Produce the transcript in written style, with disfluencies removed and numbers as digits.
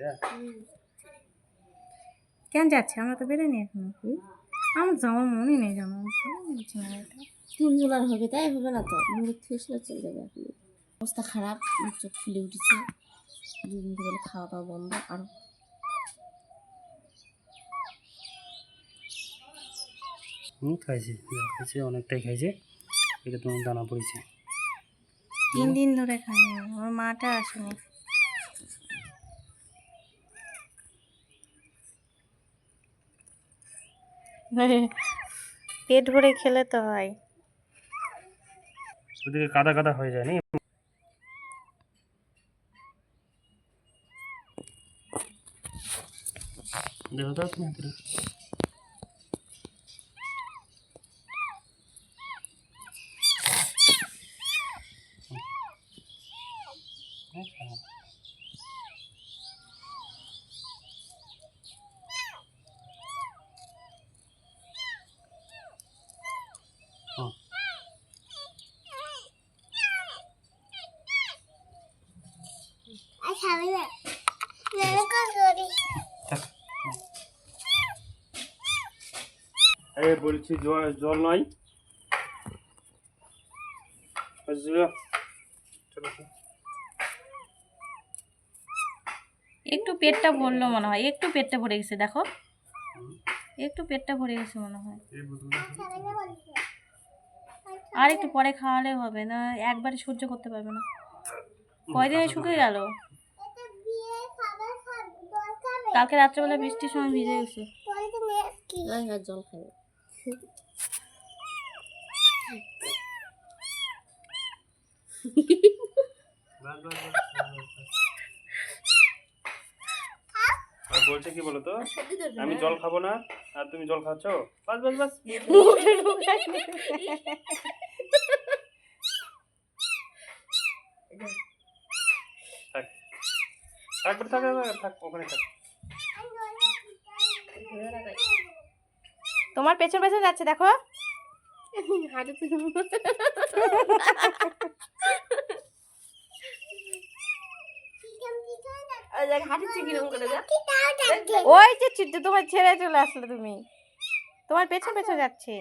এটা কেন যাচ্ছে? আমরা তো বেরোনি এখন। আমার যাওয়ার মনে নেই জানো, ভালো লাগছে না এটা। 3 জোলার হবে, তাই হবে না তো, মুখ ফেসলে চলে যাবে। আপনি অবস্থা খারাপ, মুখ চোখ ফুলে উঠেছে, 2 দিন ধরে খাওয়া দাওয়া বন্ধ। আর খাইছে খাইছে অনেকটাই খাইছে, এটা তোমার দানা পড়েছে। 3 দিন ধরে খাইনি, আমার মাটা আসেনি। পেট ভরে খেলে তো হয়। ওদিকে কাদা কাদা হয়ে যায় নি? দেখো তো তুমি হাতে বলছি জল নয়। একটু পেটটা ভরলো মনে হয়, একটু পেটটা ভরে গেছে, দেখো একটু পেটটা ভরে গেছে মনে হয়। আর একটু পরে খাওয়ালে হবে না, একবারে সহ্য করতে পারবে না। কয়দিনে শুকিয়ে গেল, কালকে রাত্রেবেলা বৃষ্টির সময় ভিজে গেছে। জল খাবে। বলছে কি বলো তো, আমি জল খাবো না আর তুমি জল খাচ্ছ, বাস বাস বাস। থাক থাক থাক ওখানে থাক। তোমার পেছন পেছন যাচ্ছে, দেখো ওই যে চিত্ত তোমার ছেড়ে চলে আসলে, তুমি তোমার পেছন পেছন যাচ্ছে।